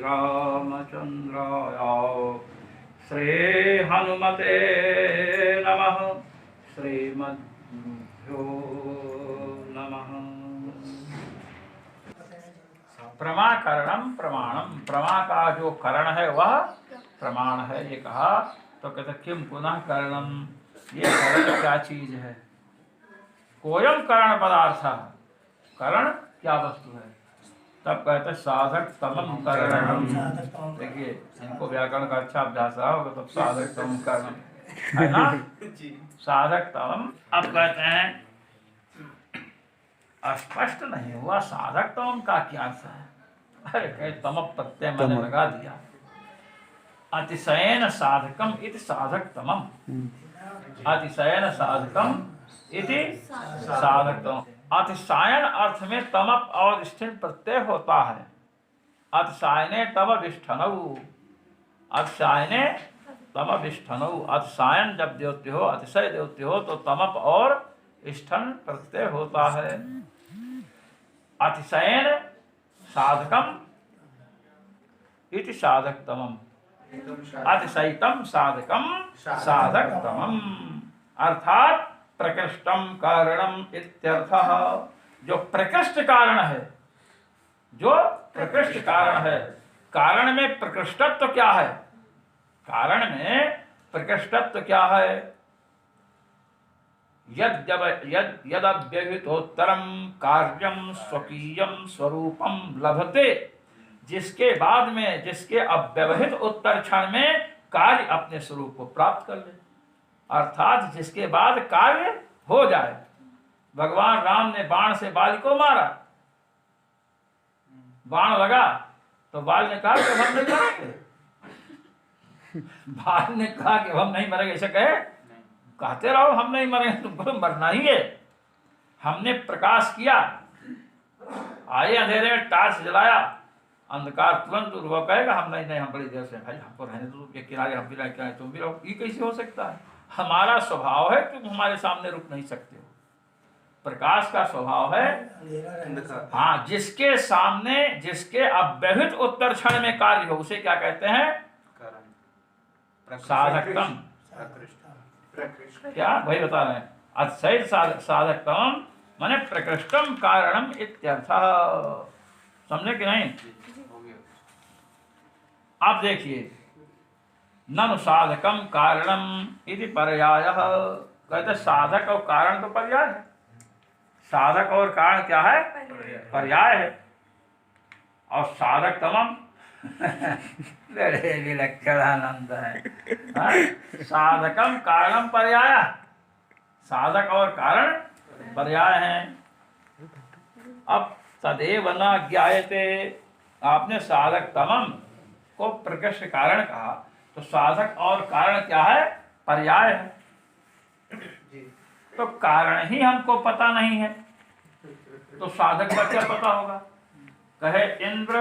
श्रीरामचन्द्राय श्रीहनुमते नमः। श्रीमद्भ्यो नमः। प्रमाकरणम प्रमाणम, प्रमा का जो करण है वह प्रमाण है, ये कहा। तो कहते किम पुनः करणम, ये करण क्या चीज है? कोयम करण पदार्थ, करण क्या वस्तु है? तब कहते साधक तमम करणम। देखिए इनको व्याकरण का अच्छा अभ्यास रहा होगा, तब साधक तमम करणम है ना। साधक तमम। अब कहते हैं स्पष्ट नहीं हुआ साधक तमम का क्या अर्थ है। अरे कहे तम प्रत्यय मैंने लगा दिया। अतिशयन साधकम इति साधक तमम, अतिशयन साधकम इति साधक तमम। अतिशयन अर्थ में तमप और स्थिन प्रत्यय होता है। अतिशयने तम विष्ठनौ, अतिशयने तम विष्ठनौ। अतिशयन जब देते हो, अतिशय देते हो तो तमप और स्थन प्रत्यय होता है। अतिशयन साधकम इति साधकतमम, अतिशयितम साधकम साधकतमम। अर्थात प्रकृष्टम कारणम इत्यर्थः। जो प्रकृष्ट कारण है, जो प्रकृष्ट कारण है। कारण में प्रकृष्टत्व क्या है? कारण में प्रकृष्टत्व क्या है? यदव्यवहितोत्तरम कार्यम स्वकीयम स्वरूपम लभते। जिसके बाद में, जिसके अव्यवहित उत्तर क्षण में कार्य अपने स्वरूप को प्राप्त कर ले, अर्थात जिसके बाद कार्य हो जाए। भगवान राम ने बाण से बाली को मारा, बाण लगा तो बाल ने कहा कि हम नहीं मरेंगे। बाल ने कहा कि हम नहीं मरेंगे, ऐसे कहे? कहते रहो हम नहीं मरेंगे, तुमको तो मरना ही है। हमने प्रकाश किया, आए अंधेरे में टॉर्च जलाया, अंधकार तुरंत दूर हुआ। कहेगा हम नहीं, हम बड़ी देर से भाई हमको रहने दो, ये किनारे हम भी रहे, किनारे तुम भी रहो। ये कैसे हो सकता है? हमारा स्वभाव है, तुम हमारे सामने रुक नहीं सकते हो। प्रकाश का स्वभाव है हाँ, जिसके सामने, जिसके अव्यवहित उत्तर क्षण में कार्य हो, उसे क्या कहते हैं? साधकतम। क्या भाई बता रहे हैं? अतिशय साधकतम माने प्रकृष्टम कारणम इत्यर्थः। समझे कि नहीं? आप देखिए, ननु साधकम कारणम इति पर्यायः। कहते साधक और कारण तो पर्याय है। साधक और कारण क्या है? पर्याय है। और साधक तमम बड़े विलक्षणानंद है। साधकम कारणम पर्याय, साधक और कारण पर्याय हैं। अब तदेव न ज्ञायते, आपने साधक तमम को प्रकृष्ट कारण कहा, तो साधक और कारण क्या है? पर्याय है। तो कारण ही हमको पता नहीं है, तो साधक का क्या पता होगा? कहे इंद्र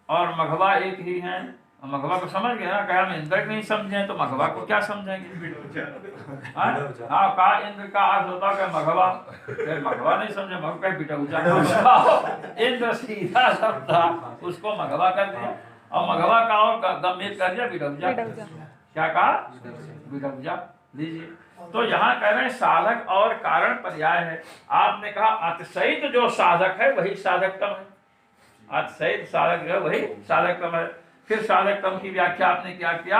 और मघवा एक ही हैं, मघवा को समझ गए ना। कहे हम इंद्र को नहीं समझे तो मघवा को क्या समझेंगे? हाँ, कहा इंद्र का अर्थ होता है मघवा, फिर मघवा नहीं समझे, मघवा कहे बिटौजा। इंद्र सीधा शब्द था, उसको मघवा कर दिया, और मघवा का और गंभीर कर दिया बिटौजा। क्या कहा? बिटौजा। लीजिए, तो यहाँ कह रहे हैं साधक और कारण पर्याय है। आपने कहा अतिशयित जो साधक है वही साधकतम है। अतिशयित साधक जो है वही साधकतम है। फिर साधकतम की व्याख्या आपने क्या किया?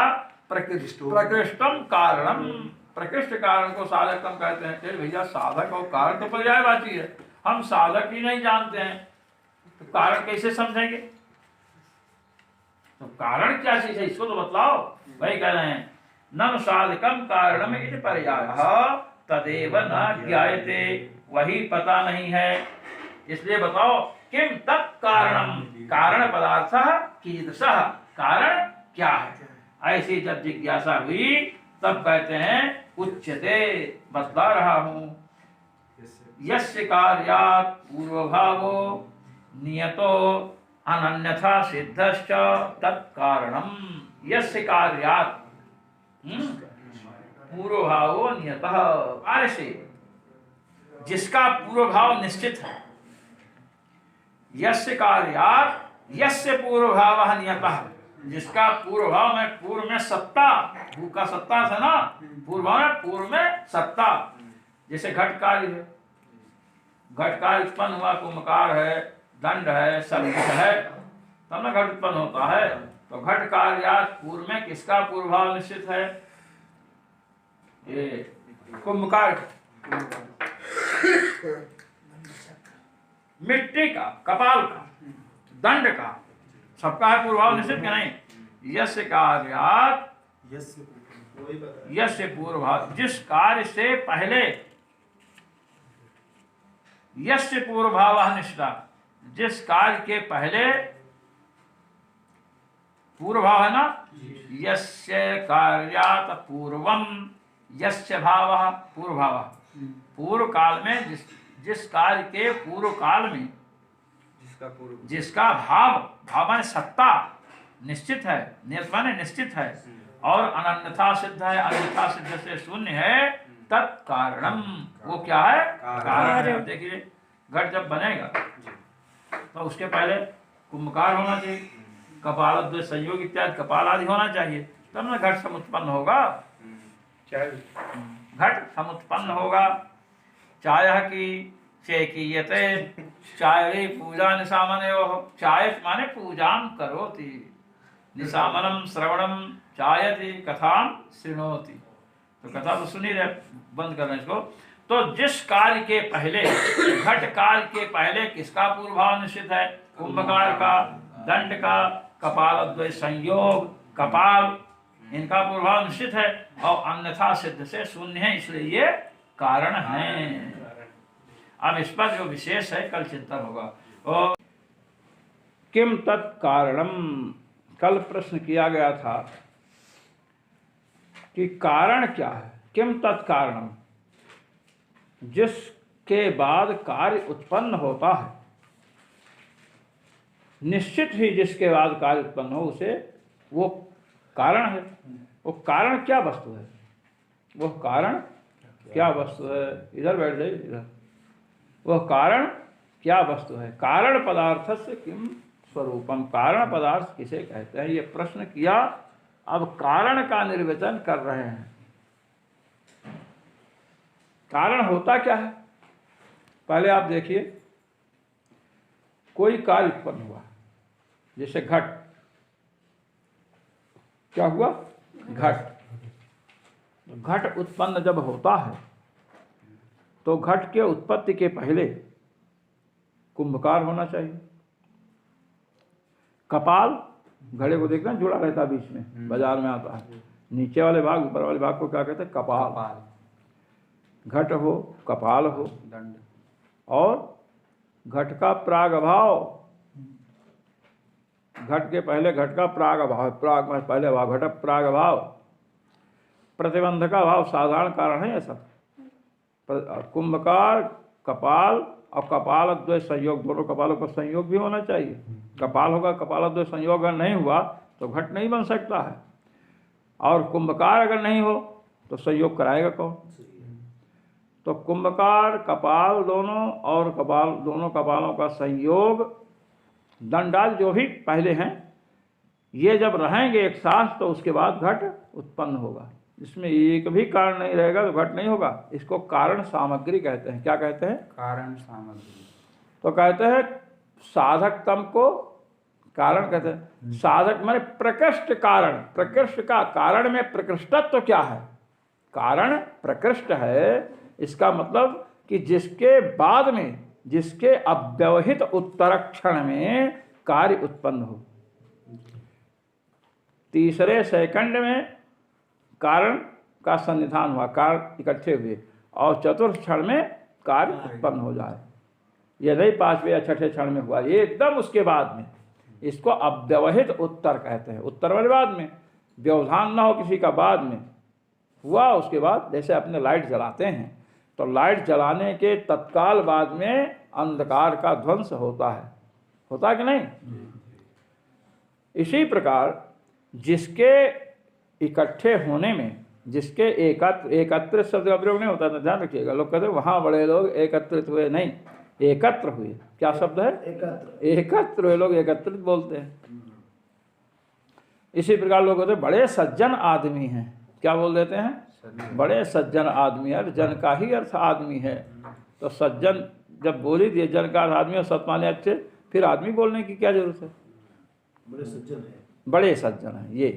प्रकृष्टम कारणम। प्रकृष्ट कारण को साधकतम कहते हैं। फिर भैया साधक और कारण तो पर्यायवाची है, हम साधक ही नहीं जानते हैं तो कारण कैसे समझेंगे? तो कारण क्या चीज है इसको तो बतलाओ। वही कह रहे हैं ननु साधकम कारणम इति पर्यायः तदेव न ज्ञायते, वही पता नहीं है, इसलिए बताओ किम तत् कारणम, कारण पदार्थः कीदृशः, कारण क्या है? ऐसी जब जिज्ञासा हुई तब कहते हैं उच्यते, बतला रहा हूं, यस्य कार्यात् पूर्वभावो नियतो अनन्यथा सिद्धश्च तत्कारणम। यस्य कार्यात् पूर्वभावो नियतः, कार्य से जिसका पूर्वभाव निश्चित है। यस्य कार्यात् यस्य पूर्व भाव नियतः, जिसका पूर्व भाव में पूर्व में सत्ता, भू का सत्ता था ना, पूर्व भाव में पूर्व में सत्ता, जैसे घट कार्य है, घट कार्य उत्पन्न हुआ, कुंभकार है, दंड है, सब कुछ है, तब ना घट उत्पन्न होता है। तो घट कार्यात पूर्व में किसका पूर्व भाव निश्चित है? ये कुंभकार, मिट्टी का, कपाल का, दंड का, सबका है पूर्व भाव निश्चित क्या नहीं? यस्य कार्यात, यस्य पूर्व भाव, जिस कार्य से पहले, यस्य पूर्व भाव निष्ठा, जिस कार्य के पहले पूर्व भाव है ना, यस्य कार्यात पूर्वम, यस्य भाव, पूर्व भाव, पूर्व काल में जिस कार्य के पूर्व काल में जिसका भाव, भाव माने सत्ता निश्चित है, नियत माने निश्चित है, और अनन्यथा सिद्ध है, अन्यथा सिद्ध से शून्य है, तत्कारणम, वो क्या है? कारण है। देखिए घट जब बनेगा तो उसके पहले कुंभकार होना चाहिए, कपाल द्वय संयोग इत्यादि कपाल आदि होना चाहिए, तब ना घट समुत्पन्न होगा, घट समुत्पन्न होगा। चाय की चेकीयते, चाय पूजा निशामनयोः, चाय माने पूजाम करोति, निशामनम श्रवणम चायति, कथाम शृणोति, तो कथा तो सुनी रहे, बंद करना इसको। तो जिस कार्य के पहले, घट कार्य के पहले किसका पूर्व भाव निश्चित है? कुंभकार का, दंड का, कपाल द्वय संयोग, कपाल, इनका पूर्व भाव निश्चित है, और अन्यथा सिद्ध से शून्य है, इसलिए ये कारण है। अब इस पर जो विशेष है कल चिंतन होगा। और किम तत्कारणम, कल प्रश्न किया गया था कि कारण क्या है? किम तत्कारणम, जिसके बाद कार्य उत्पन्न होता है, निश्चित ही जिसके बाद कार्य उत्पन्न हो उसे वो कारण है। वो कारण क्या वस्तु है? वो कारण क्या वस्तु है? इधर बैठ जाइए, इधर। वह कारण क्या वस्तु है? कारण पदार्थस्य किम स्वरूपम, कारण पदार्थ किसे कहते हैं? ये प्रश्न किया। अब कारण का निर्वचन कर रहे हैं। कारण होता क्या है? पहले आप देखिए, कोई कार्य उत्पन्न हुआ, जैसे घट, क्या हुआ? घट। घट उत्पन्न जब होता है तो घट के उत्पत्ति के पहले कुंभकार होना चाहिए। कपाल, घड़े को देखना जुड़ा रहता है बीच में, बाजार में आता है, नीचे वाले भाग ऊपर वाले भाग को क्या कहते हैं? कपाल। घट हो, कपाल हो, दंड, और घट का प्रागभाव, घट के पहले घट का प्रागभाव, प्राग में पहले भाव, घट प्रागभाव, प्रतिबंध का भाव साधारण कारण है ऐसा। कुंभकार, कपाल और कपाल द्वय संयोग, दोनों कपालों का संयोग भी होना चाहिए। कपाल होगा, कपाल द्वय संयोग अगर नहीं हुआ तो घट नहीं बन सकता है, और कुंभकार अगर नहीं हो तो संयोग कराएगा कौन? तो कुंभकार, कपाल दोनों, और कपाल, दोनों कपालों का संयोग, दंडाल जो भी पहले हैं, ये जब रहेंगे एक साथ तो उसके बाद घट उत्पन्न होगा। इसमें एक भी कारण नहीं रहेगा तो घट नहीं होगा। इसको कारण सामग्री कहते हैं। क्या कहते हैं? कारण सामग्री। तो कहते हैं साधक तम को कारण कहते हैं। साधक माने प्रकृष्ट कारण, प्रकृष्ट का, कारण में प्रकृष्टत्व तो क्या है? कारण प्रकृष्ट है, इसका मतलब कि जिसके बाद में, जिसके अव्यवहित उत्तरक्षण में कार्य उत्पन्न हो, तीसरे सेकंड में कारण का सन्निधान हुआ, कारण इकट्ठे हुए, और चतुर्थ क्षण में कार्य उत्पन्न हो जाए। यह नहीं पांचवें या छठे क्षण में हुआ, ये एकदम उसके बाद में। इसको अव्यवहित उत्तर कहते हैं। उत्तर वाले बाद में, व्यवधान ना हो किसी का, बाद में हुआ, उसके बाद जैसे अपने लाइट जलाते हैं तो लाइट जलाने के तत्काल बाद में अंधकार का ध्वंस होता है, होता है कि नहीं? इसी प्रकार जिसके इकट्ठे होने में, जिसके एकत्र, एकत्रित शब्द का प्रयोग नहीं होता, तो ध्यान रखिएगा। लोग कहते हैं वहाँ बड़े लोग एकत्रित हुए, नहीं, एकत्र हुए। क्या शब्द है? एकत्र। एकत्र हुए, लोग एकत्रित बोलते हैं। इसी प्रकार लोग होते हैं बड़े सज्जन आदमी हैं, क्या बोल देते हैं? बड़े सज्जन आदमी है। जन का ही अर्थ आदमी है, तो सज्जन जब बोली दिए जन का अर्थ आदमी और सत माने अच्छे, फिर आदमी बोलने की क्या जरूरत है? बड़े सज्जन है, बड़े सज्जन है ये।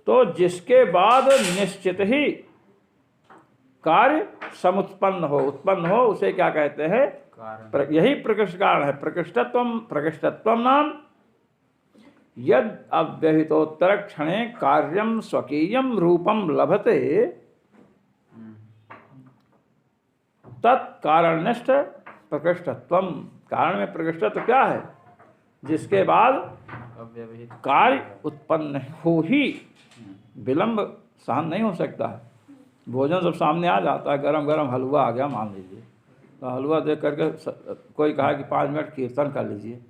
तो जिसके बाद निश्चित ही कार्य समुत्पन्न हो, उत्पन्न हो, उसे क्या कहते हैं? यही प्रकृष्ट कारण है। प्रकृष्टत्व नाम यद अव्यहितोत्तर क्षणे कार्यम स्वकीयम रूपम लभते तत्कारणनिष्ठ प्रकृष्टत्व। कारण में प्रकृष्टत्व क्या है? जिसके बाद कार्य उत्पन्न हो ही विलंब सहन नहीं हो सकता है। भोजन जब सामने आ जाता है, गरम गरम हलवा आ गया मान लीजिए, तो हलवा देख करके कोई कहा कि 5 मिनट कीर्तन कर लीजिए,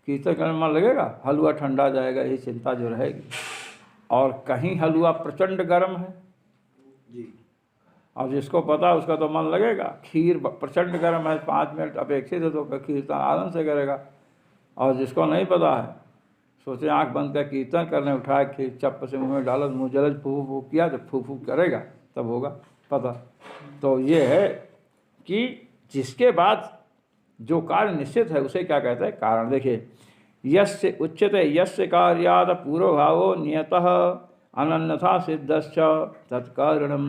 कीर्तन करने में मन लगेगा? हलवा ठंडा जाएगा, यही चिंता जो रहेगी। और कहीं हलवा प्रचंड गर्म है जी, और जिसको पता है उसका तो मन लगेगा। खीर प्रचंड गर्म है, 5 मिनट अपेक्षित है तो कीर्तन आनंद से करेगा। और जिसको नहीं पता है, सोचे आंख बंद कर कीर्तन करने, उठाए खीर चप्प से मुंह में डाला, मुँह जलज फू फू किया, जब फू फू करेगा तब होगा पता। तो ये है कि जिसके बाद जो कार्य निश्चित है उसे क्या कहते हैं? कारण। देखिए, यस्य उच्यते यस्य कार्याद पूर्वभावो नियतः अनन्यथा सिद्धश्च तत्कारणम।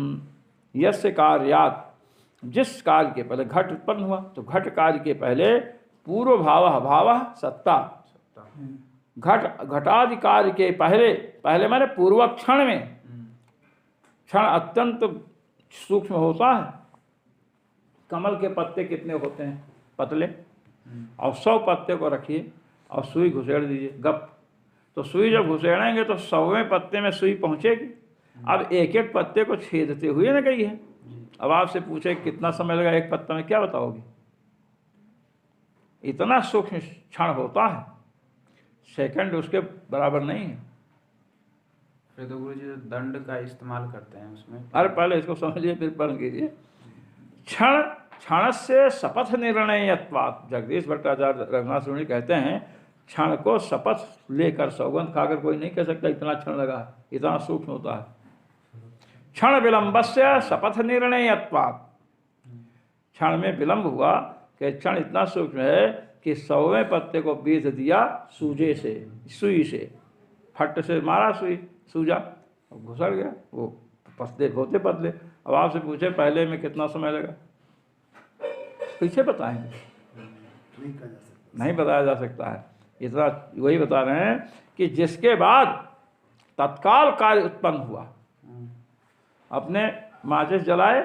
यस्य कार्यात, जिस कार्य के पहले घट उत्पन्न हुआ, तो घट कार्य के पहले पूर्व भाव सत्ता। घटादि कार्य के पहले माने पूर्व क्षण में, क्षण अत्यंत सूक्ष्म होता है। कमल के पत्ते कितने होते हैं? पतले। और 100 पत्ते को रखिए और सुई घुसेड़ दीजिए गप, तो सुई जब घुसेड़ेंगे तो 100वें पत्ते में सुई पहुंचेगी। अब एक एक पत्ते को छेदते हुए न गई है। अब आपसे पूछे कितना समय लगा एक पत्ता में, क्या बताओगे? इतना सूक्ष्म क्षण होता है, सेकंड उसके बराबर नहीं है। फिर तो गुरु जी दंड का इस्तेमाल करते हैं उसमें। अरे पहले इसको समझिए फिर पढ़ कीजिए। क्षण क्षण से शपथ निर्णयत्वात्। जगदीश भट्टाचार्य रघुनाथ सुनी कहते हैं क्षण को शपथ लेकर, सौगंध खाकर कोई नहीं कह सकता इतना क्षण लगा, इतना सूक्ष्म होता है। क्षण विलंबस्य शपथ निर्णयत्वात्। क्षण में विलंब हुआ कि क्षण इतना सूक्ष्म है कि 100वें पत्ते को बीध दिया सूजे से, सुई से, फट से मारा सुई, सूजा घुसड़ गया, वो पत्ते होते पतले। अब आपसे पूछे पहले में कितना समय लगा, पीछे बताएंगे? नहीं बताया जा सकता है। इतना वही बता रहे हैं कि जिसके बाद तत्काल कार्य उत्पन्न हुआ। अपने माचिस जलाए,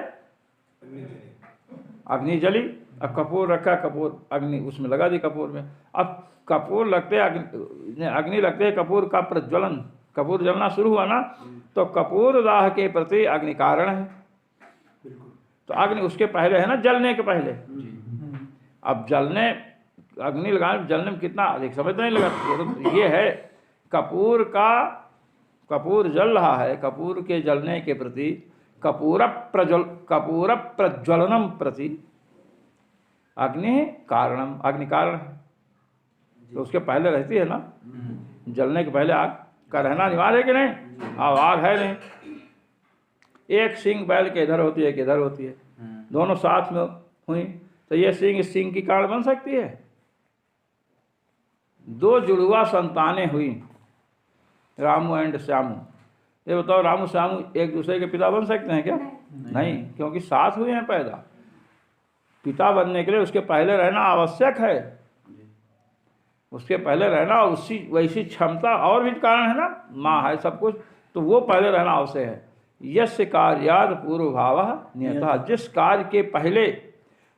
अग्नि जली, अब कपूर रखा, कपूर अग्नि उसमें लगा दी कपूर में। अब कपूर लगते अग्नि लगते कपूर का प्रज्वलन, कपूर जलना शुरू हुआ ना, तो कपूर दाह के प्रति अग्नि कारण है। तो अग्नि उसके पहले है ना, जलने के पहले। अब जलने, अग्नि लगाने जलने में कितना अधिक समय तो नहीं लगा। तो ये है कपूर का, कपूर जल रहा है, कपूर के जलने के प्रति कपूर प्रज्वलनम प्रति अग्नि कारणम, अग्नि कारण है। तो उसके पहले रहती है ना, जलने के पहले आग का रहना अनिवार्य है कि नहीं? अब आग है नहीं, एक सींग बैल के इधर होती है कि इधर होती है, दोनों साथ में हुई, तो ये सींग इस सींग की कारण बन सकती है? 2 जुड़वा संतानें हुई, रामू एंड श्यामू। ये बताओ, रामू श्यामू एक दूसरे के पिता बन सकते हैं क्या? नहीं, क्योंकि साथ हुए हैं पैदा। पिता बनने के लिए उसके पहले रहना आवश्यक है, उसके पहले रहना, उसी वैसी क्षमता और भी कारण है ना, माँ है सब कुछ, तो वो पहले रहना आवश्यक है। यस्य कार्याद पूर्व भाव नियतः। जिस कार्य के पहले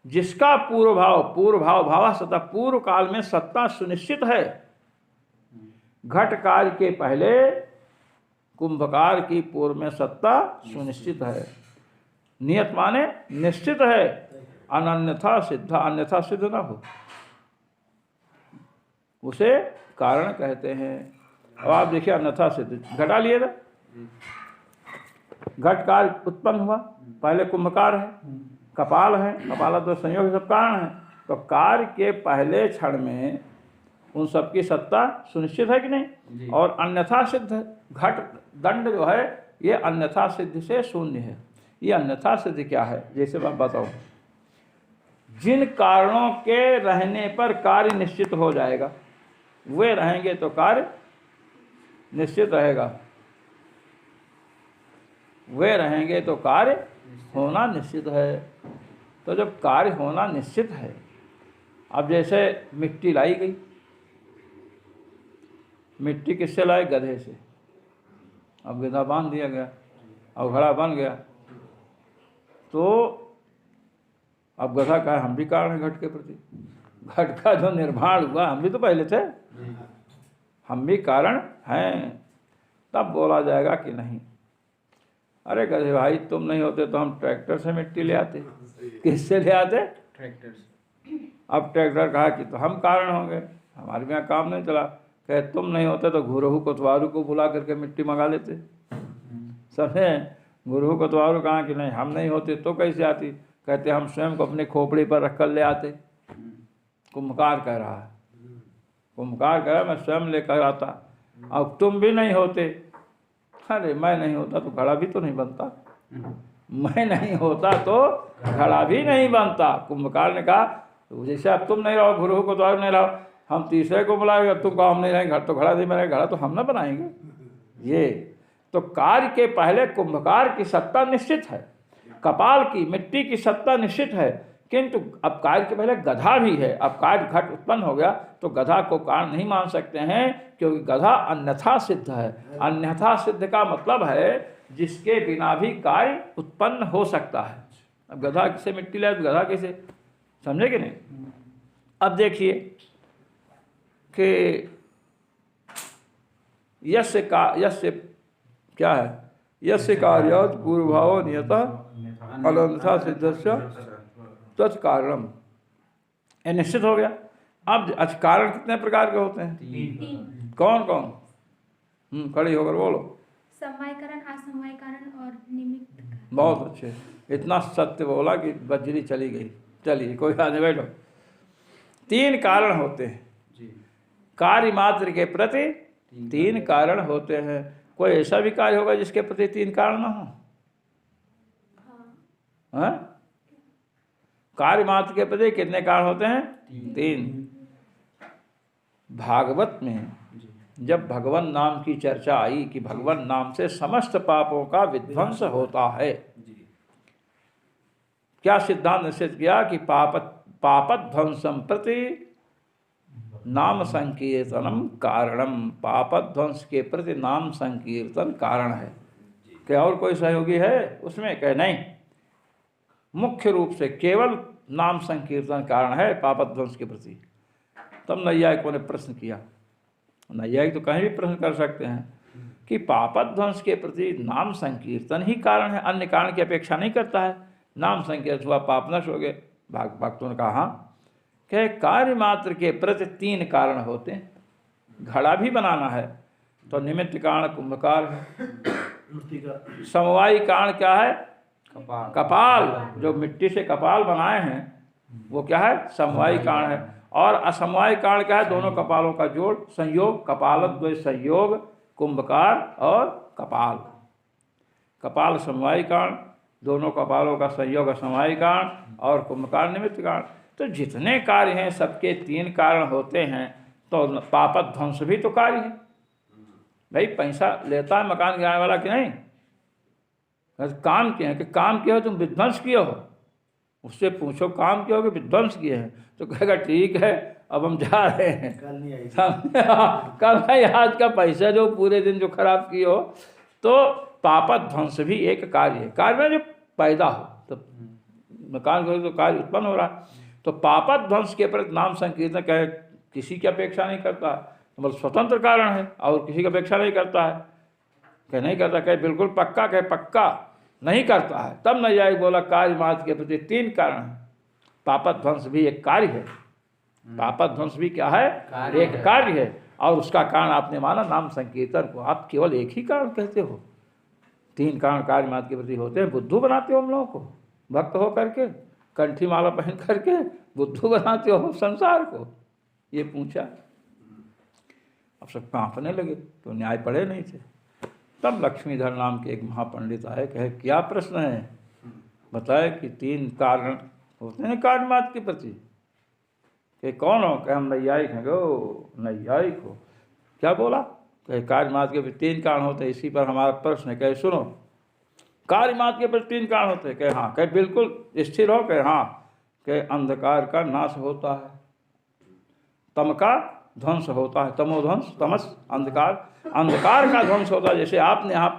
जिसका पूर्व भाव भाव सत्ता, पूर्व काल में सत्ता सुनिश्चित है। घट कार्य के पहले कुंभकार की पूर्व में सत्ता सुनिश्चित है। नियत माने निश्चित है, अनन्यथा सिद्ध, अन्यथा सिद्ध न हो, उसे कारण कहते हैं। अब आप देखिए अन्यथा सिद्ध, घटा लिए ना, घट कार्य उत्पन्न हुआ, पहले कुंभकार है, कपाल है, कपाला तो संयोग सब कारण है, तो कार्य के पहले क्षण में उन सबकी सत्ता सुनिश्चित है कि जी। नहीं? और अन्यथा सिद्ध घट दंड जो है ये अन्यथा सिद्ध से शून्य है। ये अन्यथा सिद्ध क्या है? जैसे मैं बताऊं, जिन कारणों के रहने पर कार्य निश्चित हो जाएगा वे रहेंगे तो कार्य निश्चित रहेगा, वे रहेंगे तो कार्य होना निश्चित है। तो जब कार्य होना निश्चित है, अब जैसे मिट्टी लाई गई, मिट्टी किससे लाए? गधे से। अब गधा बांध दिया गया, अब घड़ा बन गया, तो अब गधा का हम भी कारण है घट के प्रति। घट का जो निर्माण हुआ हम भी तो पहले थे, हम भी कारण हैं। तब बोला जाएगा कि नहीं, अरे गधे भाई तुम नहीं होते तो हम ट्रैक्टर से मिट्टी ले आते। किससे ले आते? ट्रैक्टर से। अब ट्रैक्टर कहा कि तो हम कारण होंगे, हमारे यहाँ काम नहीं चला। कहे तुम नहीं होते तो घुरहू कोतवारू को बुला करके मिट्टी मंगा लेते। समझे? घुरहू कोतवारू कहा कि नहीं हम नहीं होते तो कैसे आती? कहते हम स्वयं को अपनी खोपड़ी पर रख कर ले आते। कुम्भकार कह रहा है, कुम्भकार कह रहा है मैं स्वयं लेकर आता। अब तुम भी नहीं होते, अरे मैं नहीं होता तो घड़ा भी तो नहीं बनता, मैं नहीं होता तो घड़ा भी नहीं बनता। कुंभकार ने कहा जैसे अब तुम नहीं रहो, गुरु को तो नहीं रहो, हम तीसरे को बुलाएंगे, अब तुम कहो हम नहीं रहेंगे, घर तो घड़ा नहीं बनेगा, घड़ा तो हम ना बनाएंगे। ये तो कार्य के पहले कुंभकार की सत्ता निश्चित है, कपाल की मिट्टी की सत्ता निश्चित है, किंतु अब कार्य के पहले गधा भी है। अब कार्य घट उत्पन्न हो गया तो गधा को कारण नहीं मान सकते हैं, क्योंकि गधा अन्यथा सिद्ध है। अन्यथा सिद्ध का मतलब है जिसके बिना भी कार्य उत्पन्न हो सकता है। अब गधा से मिट्टी लाए तो गधा कैसे? समझे कि नहीं? अब देखिए कि यस्य क्या है? यस्य कार्यात् पूर्वभावो नियतः अलन्यथा सिद्धस्य तत्कारणम, ये निश्चित हो गया। अब कारण कितने प्रकार के होते हैं? 3। कौन कौन? खड़ी होकर बोलो। समवाय कारण, असमवाय कारण और निमित्त कारण। बहुत अच्छे, इतना सत्य बोला कि बजरी चली गई। चलिए कोई बात नहीं, बैठो। 3 कारण होते हैं कार्य मात्र के प्रति, 3 कारण होते हैं। कोई ऐसा भी कार्य होगा जिसके प्रति 3 कारण ना हो? हाँ? कार्य मात्र के प्रति कितने कारण होते हैं? 3। भागवत में जब भगवान नाम की चर्चा आई कि भगवान नाम से समस्त पापों का विध्वंस होता है, क्या सिद्धांत निश्चित किया कि पापध्वंसम प्रति नाम संकीर्तनम कारणम। पापध्वंस के प्रति नाम संकीर्तन कारण है। क्या और कोई सहयोगी है उसमें? कहे नहीं, मुख्य रूप से केवल नाम संकीर्तन कारण है पापध्वंस के प्रति। तब नैयायिकों ने प्रश्न किया, नैयायिक तो कहीं भी प्रश्न कर सकते हैं कि पापध्वंस के प्रति नाम संकीर्तन ही कारण है, अन्य कारण की अपेक्षा नहीं करता है। नाम संकीर्तन हुआ पाप नष्ट हो गए। भक्तों ने कहा हाँ, कि कार्य मात्र के प्रति 3 कारण होते हैं। घड़ा भी बनाना है तो निमित्त कारण कुंभकार है। समवायी कारण क्या है? कपाल, जो मिट्टी से कपाल बनाए हैं वो क्या है? समवायी कारण है। और असमवायी कारण क्या है? दोनों कपालों का जोड़, संयोग, कपालद्वय संयोग, कुंभकार और कपाल। कपाल समवायी कारण, दोनों कपालों का संयोग असमवायी कारण, और कुंभकार निमित्त कारण। तो जितने कार्य हैं सबके 3 कारण होते हैं। तो पापध्वंस भी तो कार्य है। भाई पैसा लेता है मकान गिराने वाला कि नहीं? काम किए हैं कि काम किया हो तुम विध्वंस किए हो, उससे पूछो काम किया हो कि विध्वंस किए हैं, तो कहेगा ठीक है अब हम जा रहे हैं, कल नहीं आई। कल भाई आज का पैसा जो पूरे दिन जो खराब किए हो। तो पापध्वंस भी एक कार्य है। कार्य में जो पैदा हो, तो मकान को तो कार्य उत्पन्न हो रहा है। तो पापध्वंस के प्रति नाम संकीर्तन कहे किसी की अपेक्षा नहीं करता, तो मतलब स्वतंत्र कारण है और किसी की अपेक्षा नहीं करता है। कहे नहीं करता, कहे बिल्कुल पक्का, कहे पक्का नहीं करता है। तब नैयायिक बोला कार्य मात्र के प्रति 3 कारण है। पापध्वंस भी एक कार्य है। पापध्वंस भी क्या है? एक कार्य है। और उसका कारण आपने माना नाम संकीर्तन को। आप केवल एक ही कारण कहते हो, 3 कारण कार्य मात्र के प्रति होते हैं। बुद्धू बनाते हो हम लोगों को भक्त हो करके। कंठी माला पहन करके बुद्धू बनाते हो संसार को? ये पूछा। अब सब कांपने लगे, तो न्याय पढ़े नहीं थे। तब लक्ष्मीधर नाम के एक महापंडित आए, कहे क्या प्रश्न है? बताए कि 3 कारण होते हैं कार्यमात के प्रति। कि कौन हो? कहे हम नैयायिक हैं। गो नैयायिक हो? क्या बोला? कहे कार्यमात के प्रति 3 कारण होते हैं, इसी पर हमारा प्रश्न है। कहे सुनो, कार्यमात के प्रति 3 कारण होते हैं? कहे हाँ। कहे बिल्कुल स्थिर हो? कहे हाँ। कहे अंधकार का नाश होता है, तम का ध्वंस होता है, तमोध्वंस, तमस अंधकार, अंधकार का ध्वंस होता है। जैसे आपने यहाँ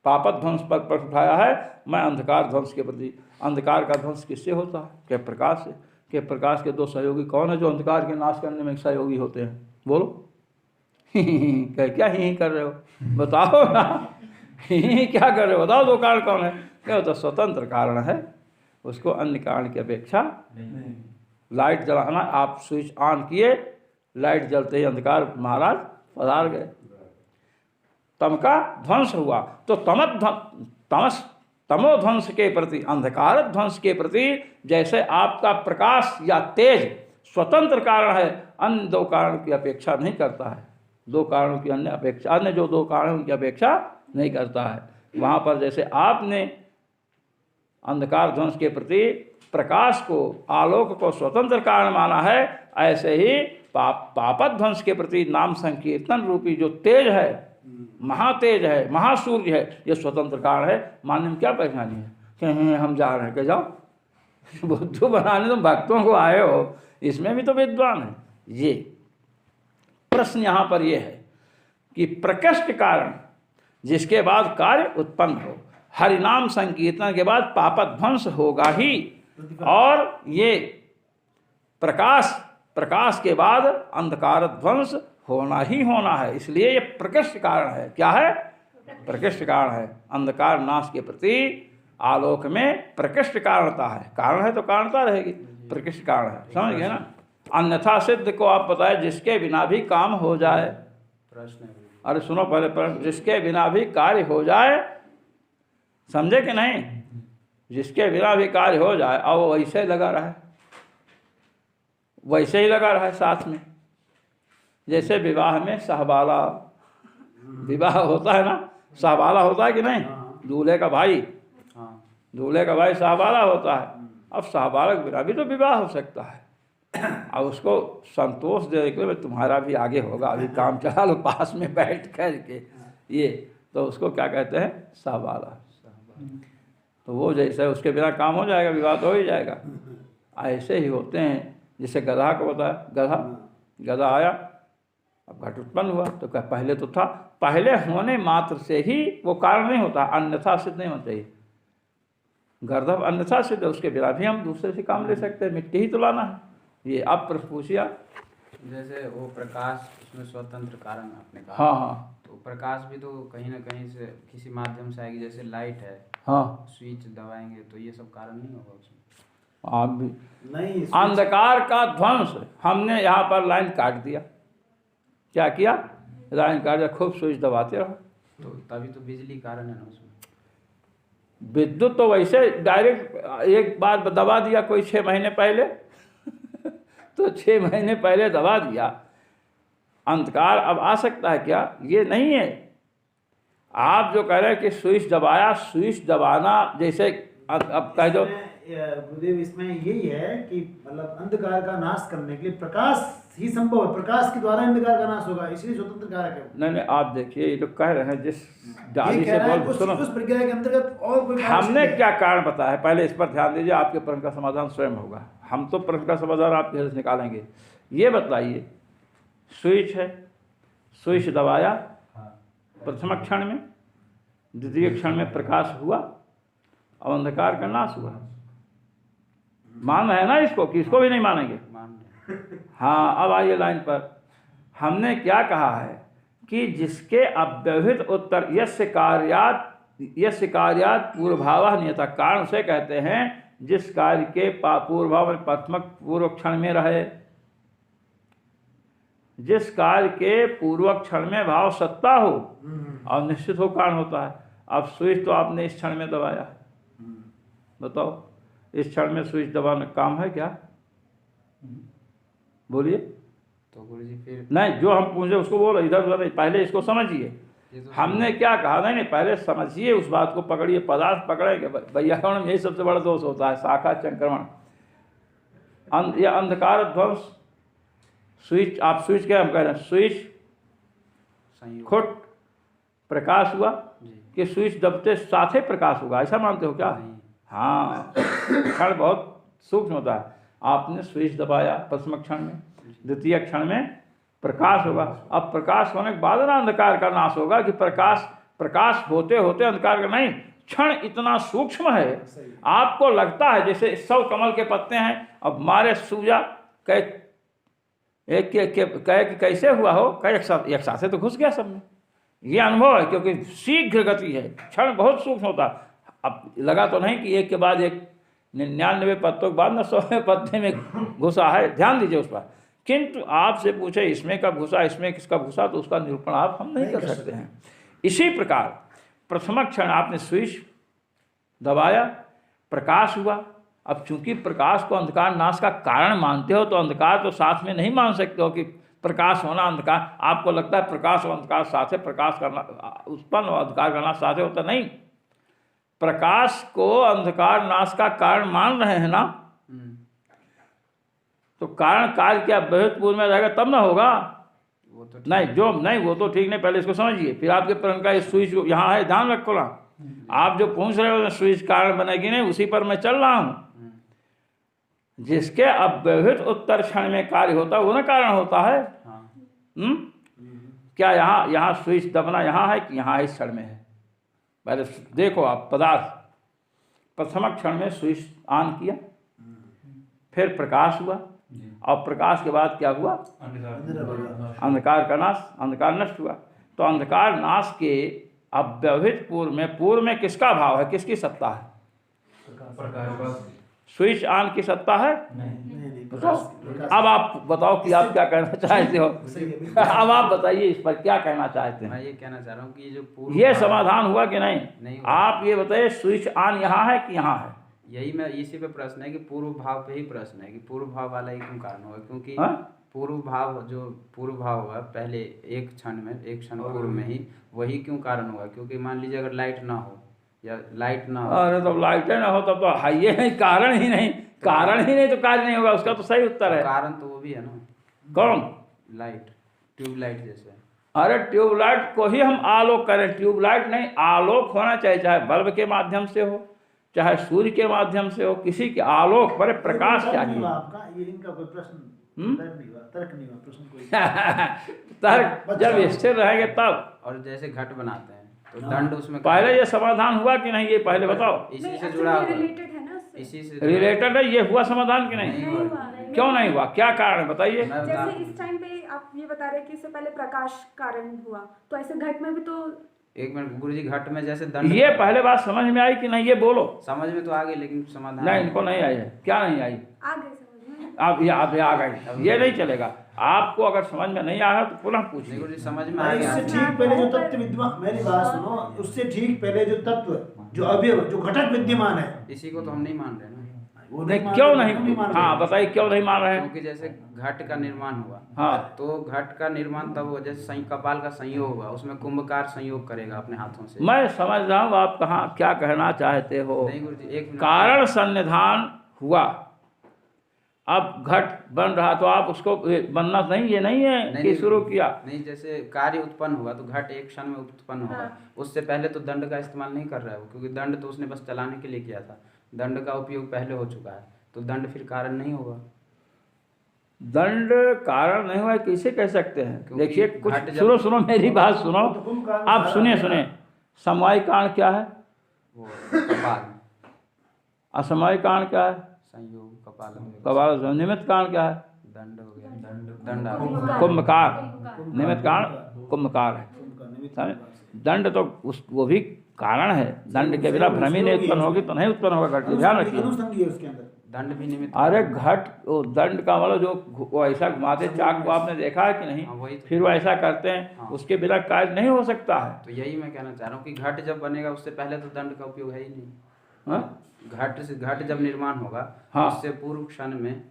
पापत ध्वंस पर प्रश्न उठाया है, मैं अंधकार ध्वंस के प्रति। अंधकार का ध्वंस किससे होता है? क्या प्रकाश से। क्या प्रकाश के 2 सहयोगी कौन है जो अंधकार के नाश करने में सहयोगी होते हैं? बोलो। क्या क्या ही कर रहे हो? बताओ ना। क्या कर रहे हो? बताओ 2 कारण कौन है? क्या होता? स्वतंत्र कारण है, उसको अन्य कारण की अपेक्षा लाइट जलाना, आप स्विच ऑन किए, लाइट जलते ही अंधकार महाराज पधार गए। तम का ध्वंस हुआ, तो तमोध्वंस के प्रति, अंधकार ध्वंस के प्रति जैसे आपका प्रकाश या तेज स्वतंत्र कारण है, अन्य 2 कारणों की अपेक्षा नहीं करता है। 2 कारणों की अन्य जो 2 कारणों की अपेक्षा नहीं करता है। वहाँ पर जैसे आपने अंधकार ध्वंस के प्रति प्रकाश को, आलोक को स्वतंत्र कारण माना है, ऐसे ही पापत ध्वंस के प्रति नाम संकीर्तन रूपी जो तेज है, महातेज है, महासूर्य है, ये स्वतंत्र कारण है। मानने में क्या परेशानी है? कहीं हम जा रहे हैं, कह जाओ। बुद्धू बनाने तुम भक्तों को आए हो, इसमें भी तो विद्वान है। ये प्रश्न यहाँ पर यह है कि प्रकृष्ट कारण जिसके बाद कार्य उत्पन्न हो, हरिनाम संकीर्तन के बाद पापत ध्वंस होगा ही, और ये प्रकाश के बाद अंधकार ध्वंस होना ही होना है। इसलिए ये प्रकृष्ट कारण है। क्या है? प्रकृष्ट कारण है। अंधकार नाश के प्रति आलोक में प्रकृष्ट कारणता है। कारण है तो कारणता रहेगी, प्रकृष्ट कारण है। समझ गए ना? अन्यथा सिद्ध को आप बताए जिसके बिना भी काम हो जाए। प्रश्न। अरे सुनो पहले प्रश्न, जिसके बिना भी कार्य हो जाए, समझे कि नहीं? जिसके बिना भी कार्य हो जाए, और वो वैसे लगा रहा है, वैसे ही लगा रहा है साथ में। जैसे विवाह में सहबाला, विवाह होता है ना, सहबाला होता है कि नहीं? दूल्हे का भाई, दूल्हे का भाई सहबाला होता है। अब सहबालक बिना भी तो विवाह हो सकता है। अब उसको संतोष देने के लिए तुम्हारा भी आगे होगा, अभी काम चला लो पास में बैठ कर के, ये तो उसको क्या कहते हैं? सहबाला। तो वो जैसे उसके बिना काम हो जाएगा, विवाह तो हो ही जाएगा। ऐसे ही होते हैं। जैसे गधा को बताया, गधा आया, अब घट उत्पन्न हुआ, तो क्या पहले तो था? पहले होने मात्र से ही वो कारण नहीं होता, अन्यथा सिद्ध नहीं होना चाहिए। गर्दभ अन्यथा सिद्ध है, उसके बिना भी हम दूसरे से काम ले सकते हैं, मिट्टी ही तो लाना है। ये आप प्रश्न पूछिए। जैसे वो प्रकाश, उसमें स्वतंत्र कारण आपने कहा। हाँ हाँ। तो प्रकाश भी तो कहीं ना कहीं से किसी माध्यम से आएगी। जैसे लाइट है, हाँ, स्विच दबाएंगे तो ये सब कारण नहीं होगा उसमें? आप भी नहीं, अंधकार का ध्वंस, हमने यहाँ पर लाइन काट दिया। क्या किया? लाइन काट दिया, खूब स्विच दबाते रहो, तो तभी तो बिजली कारण है ना उसमें। विद्युत तो वैसे डायरेक्ट एक बार दबा दिया कोई 6 महीने पहले तो 6 महीने पहले दबा दिया। अंधकार अब आ सकता है क्या? ये नहीं है। आप जो कह रहे हैं कि स्विच दबाया, स्विच दबाना जैसे अब कह दो गुरुदेव, इसमें यही है कि मतलब अंधकार का नाश करने के लिए प्रकाश ही संभव है, प्रकाश के द्वारा अंधकार का नाश होगा, इसलिए स्वतंत्र कारक है। नहीं, आप देखिए, ये तो कह रहे हैं जिस डाली ये से कह रहा है बोल, सुनो, उस प्रक्रिया के अंतर्गत और कोई कारण हमने नहीं है। क्या कारण बताया है, पहले इस पर ध्यान दीजिए, आपके प्रश्न का समाधान स्वयं होगा। हम तो प्रश्न का समाधान आपके घर से निकालेंगे। ये बताइए, स्विच है, स्विच दबाया प्रथम क्षण में, द्वितीय क्षण में प्रकाश हुआ, अब अंधकार का नाश हुआ। मान है ना इसको, कि इसको भी नहीं मानेंगे? हाँ, अब आइए लाइन पर। हमने क्या कहा है कि जिसके अव्यवहित उत्तर यस्य कार्यात् पूर्वभावः नियतः, कारण से कहते हैं जिस कार्य के पूर्वभाव में प्रथम पूर्व क्षण में रहे, जिस कार्य के पूर्व क्षण में भाव सत्ता हो और निश्चित हो कारण होता है। अब स्विच तो आपने इस क्षण में दबाया, बताओ, इस क्षण में स्विच दबाना काम है क्या? बोलिए। तो गुरुजी फिर नहीं, जो हम पूछे उसको बोलो, इधर उधर नहीं, पहले इसको समझिए। ये तो हमने क्या कहा? नहीं, पहले समझिए, उस बात को पकड़िए। पदार्थ पकड़ेंगे, वैयाकरण में यही सबसे बड़ा दोष होता है, शाखा संक्रमण। यह अंधकार ध्वंस, स्विच, आप स्विच क्या हम कह रहे हैं? स्विच संयोग खुट प्रकाश हुआ जी कि स्विच दबते साथ ही प्रकाश होगा, ऐसा मानते हो क्या? नहीं। हाँ, क्षण बहुत सूक्ष्म होता है। आपने स्विच दबाया प्रथम क्षण में, द्वितीय क्षण में प्रकाश होगा। अब प्रकाश होने के बाद ना अंधकार का नाश होगा कि प्रकाश होते होते अंधकार का नहीं। क्षण इतना सूक्ष्म है, आपको लगता है जैसे 100 कमल के पत्ते हैं, अब मारे सूजा कह कैसे हुआ हो, कह एक साथ से तो घुस गया सब में। ये अनुभव है, क्योंकि शीघ्र गति है, क्षण बहुत सूक्ष्म होता है। अब लगा तो नहीं कि एक के बाद एक 99 पत्तों के बाद ना 100वें पत्ते में घुसा है, ध्यान दीजिए उस पर। किंतु आपसे पूछे इसमें कब घुसा, इसमें किसका घुसा, तो उसका निरूपण आप हम नहीं कर सकते हैं। इसी प्रकार प्रथम क्षण आपने स्विच दबाया, प्रकाश हुआ। अब चूंकि प्रकाश को अंधकार नाश का कारण मानते हो, तो अंधकार तो साथ में नहीं मान सकते हो कि प्रकाश होना अंधकार। आपको लगता है प्रकाश और अंधकार साथ है, प्रकाश करना उत्पन्न और अंधकार करना साथ होता नहीं। प्रकाश को अंधकार नाश का कारण मान रहे हैं ना, तो कारण कार्य क्या बहुत पूर्व में रहेगा तब ना होगा। वो तो नहीं, वो तो ठीक नहीं, पहले इसको समझिए, फिर आपके प्रश्न का स्विच यहाँ है, ध्यान रखो ना। आप जो पूछ रहे हो स्विच कारण बनेगी नहीं, उसी पर मैं चल रहा हूँ। जिसके अव्यवहित उत्तर क्षण में कार्य होता है वो ना कारण होता है। क्या यहाँ स्विच दबना यहाँ है कि यहाँ इस क्षण में है? पहले देखो आप पदार्थ, प्रथम क्षण में स्विच ऑन किया, फिर प्रकाश हुआ, और प्रकाश के बाद क्या हुआ? अंधकार का नाश, अंधकार नष्ट हुआ। तो अंधकार नाश के अव्यवहित पूर्व में किसका भाव है, किसकी सत्ता है? स्विच ऑन की सत्ता है? तो अब आप बताओ कि आप क्या कहना चाहते हो। अब आप बताइए इस पर क्या कहना चाहते हैं। मैं ये कहना चाह रहा हूँ कि जो ये समाधान हुआ कि नहीं हुआ। आप ये बताइए, स्विच ऑन यहाँ है कि यहाँ है? यही मैं इसी पे प्रश्न है कि पूर्व भाव पे ही प्रश्न है कि पूर्व भाव वाला ही क्यों कारण होगा, क्योंकि पूर्व भाव हुआ पहले एक क्षण पूर्व में ही, वही क्यों कारण होगा? क्योंकि मान लीजिए अगर लाइट ना हो या लाइट ना हो, अरे तो लाइट ना हो तब तो है ये नहीं, कारण ही नहीं तो कार्य नहीं होगा। उसका तो सही उत्तर है। कारण तो वो भी है ना, कौन? लाइट, ट्यूबलाइट जैसे। अरे ट्यूबलाइट को ही हम आलोक करें, ट्यूबलाइट नहीं, आलोक होना चाहिए, चाहे बल्ब के माध्यम से हो, चाहे सूर्य के माध्यम से हो, किसी के आलोक पर प्रकाश चाहिए। आपका ये इनका कोई प्रश्न तर्क नहीं हुआ, प्रश्न कोई तर्क जब स्थिर रहेंगे तब। और जैसे घट बनाते हैं तो दंड उसमें पहले ये समाधान हुआ कि नहीं, ये पहले बताओ। इसी से जुड़ा हुआ, रिलेटेड है ना उससे। इसी से रिलेटेड है, ये हुआ समाधान कि नहीं? नहीं हुआ। क्यों नहीं हुआ, क्या कारण है बताइए। जैसे इस टाइम पे आप ये बता रहे हैं कि इससे पहले प्रकाश कारण हुआ, तो ऐसे घट में भी तो एक मिनट गुरुजी, घट में जैसे दंड, ये पहले बात समझ में आई कि नहीं, ये बोलो। समझ में तो आ गई, लेकिन समाधान नहीं, इनको नहीं आई है। क्या नहीं आई? आ गए समझ में। आप ये आ गए, ये नहीं चलेगा। आपको अगर समझ में नहीं आया तो पुनः पूछिए। गुरुजी समझ में आ गया। इससे ठीक पहले जो तत्व विद्यमान, मेरी बात सुनो, उससे ठीक पहले जो तत्व, जो अवयव, जो घटक विद्यमान है, इसी को तो हम नहीं मान रहे ना। वो नहीं, क्यों नहीं? मान रहे। हाँ बताइए, क्यों नहीं मान रहे हैं? क्योंकि जैसे घट का निर्माण हुआ, हाँ, तो घट का निर्माण तब हो जैसे कपाल का संयोग हुआ, उसमें कुंभकार संयोग करेगा अपने हाथों से। मैं समझ रहा हूँ आप कहाँ क्या कहना चाहते हो। नहीं गुरुजी, एक मिनट। कारण सन्निधान हुआ, अब घट बन रहा, तो आप उसको बनना नहीं, ये नहीं है कि शुरू किया। नहीं, जैसे कार्य उत्पन्न हुआ तो घट एक क्षण में उत्पन्न होगा। उससे पहले तो दंड का इस्तेमाल नहीं कर रहा है वो, क्योंकि दंड तो उसने बस चलाने के लिए किया था, दंड का उपयोग पहले हो चुका है, तो दंड फिर कारण नहीं होगा। दंड कारण नहीं हुआ, कैसे कह सकते हैं? क्योंकि देखिए कुछ घट जब- सुनो मेरी बात सुनो, आप सुनिए। समवाय कारण क्या है? वो कपाल असमवाय कारण क्या है? संयोग कपाल कपाल। निमित्त कारण क्या है? दंड हो गया, दंड आ गया। कुंभकार। निमित्त कारण कुंभकार है। दंड तो वो भी कारण है, दंड के बिना भ्रमी नहीं उत्पन्न होगी तो नहीं उत्पन्न होगा घट, ध्यान रखिए। अनुसंगी है उसके अंदर। दंड भी निमित्त। अरे घट, वो दंड का मतलब जो वो ऐसा घुमाते चाक को आपने देखा है कि हाँ, नहीं? वही तो। फिर वो ऐसा करते हैं, हाँ। उसके बिना कार्य नहीं हो सकता है। तो यही मैं कहना चाह रहा हूँ कि घट जब बनेगा उससे पहले तो दंड का उपयोग है ही नहीं। हाँ? घट जब निर्माण होगा हाँ। उससे पूर्व क्षण में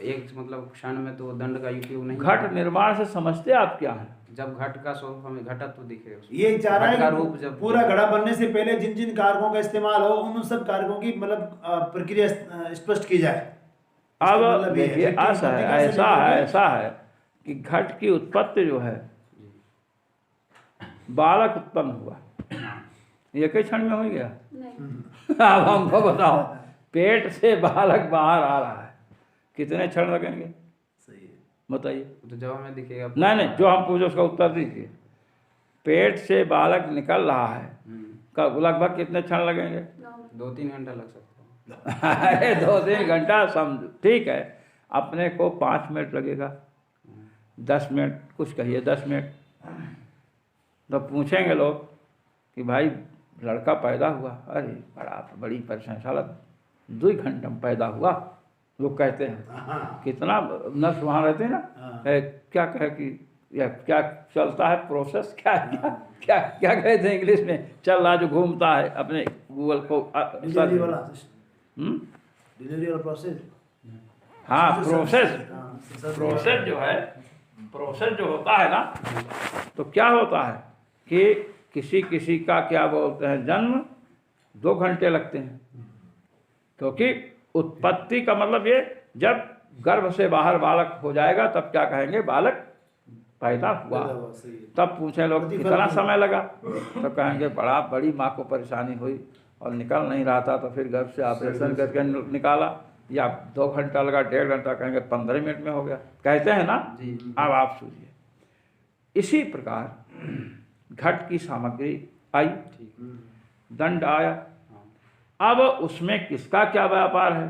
एक मतलब क्षण में तो दंड का उपयोग नहीं घट निर्माण से समझते आप क्या है? जब घट का स्वरूप हमें घटत्व दिखे उसमें। ये चाह रहा घट का है रूप कि जब पूरा घड़ा बनने से पहले जिन जिन कारकों का इस्तेमाल हो उन सब कारकों की मतलब प्रक्रिया स्पष्ट की जाए। अब इसका मतलब ये है, देखिए घट की ऐसा उत्पत्ति है कैसे ऐसा है लेकर के- ऐसा है कि घट की उत्पत्ति जो है बालक उत्पन्न हुआ, एक ही क्षण में हो गया। नहीं अब हमको बताओ, पेट से बालक बाहर आ रहा है, कितने क्षण लगेंगे सही है। बताइए? तो जब हमें दिखेगा नहीं, जो हम पूछे उसका उत्तर दीजिए। पेट से बालक निकल रहा है, कब लगभग कितने क्षण लगेंगे? 2-3 घंटा लग सकता है। अरे 2-3 घंटा समझ, ठीक है। अपने को 5 मिनट लगेगा, 10 मिनट, कुछ कहिए 10 मिनट। तो पूछेंगे लोग कि भाई लड़का पैदा हुआ, अरे बड़ी प्रशंसा, 2 घंटे में पैदा हुआ, लोग कहते हैं। हाँ, कितना नर्स वहाँ रहते हैं ना, हाँ। क्या कहे कि या क्या चलता है प्रोसेस, क्या क्या क्या क्या कहते हैं इंग्लिश में, चल रहा जो घूमता है अपने गूगल को डिलीवरी वाला हम्म? डिलीवरी वाला प्रोसेस। हाँ, प्रोसेस हाँ, प्रोसेस जो है, प्रोसेस जो होता है ना, तो क्या होता है कि किसी का क्या बोलते हैं, जन्म 2 घंटे लगते हैं, क्योंकि उत्पत्ति का मतलब ये जब गर्भ से बाहर बालक हो जाएगा तब क्या कहेंगे, बालक पैदा हुआ। सही है। तब पूछे लोग प्रतिफल कितना नहीं। समय लगा, तो कहेंगे बड़ी माँ को परेशानी हुई और निकल नहीं रहा था, तो फिर गर्भ से ऑपरेशन करके निकाला, या 2 घंटा लगा, 1.5 घंटा, कहेंगे 15 मिनट में हो गया, कहते हैं ना। जी। अब आप सुनिए, इसी प्रकार घट की सामग्री आई, दंड आया, अब उसमें किसका क्या व्यापार है?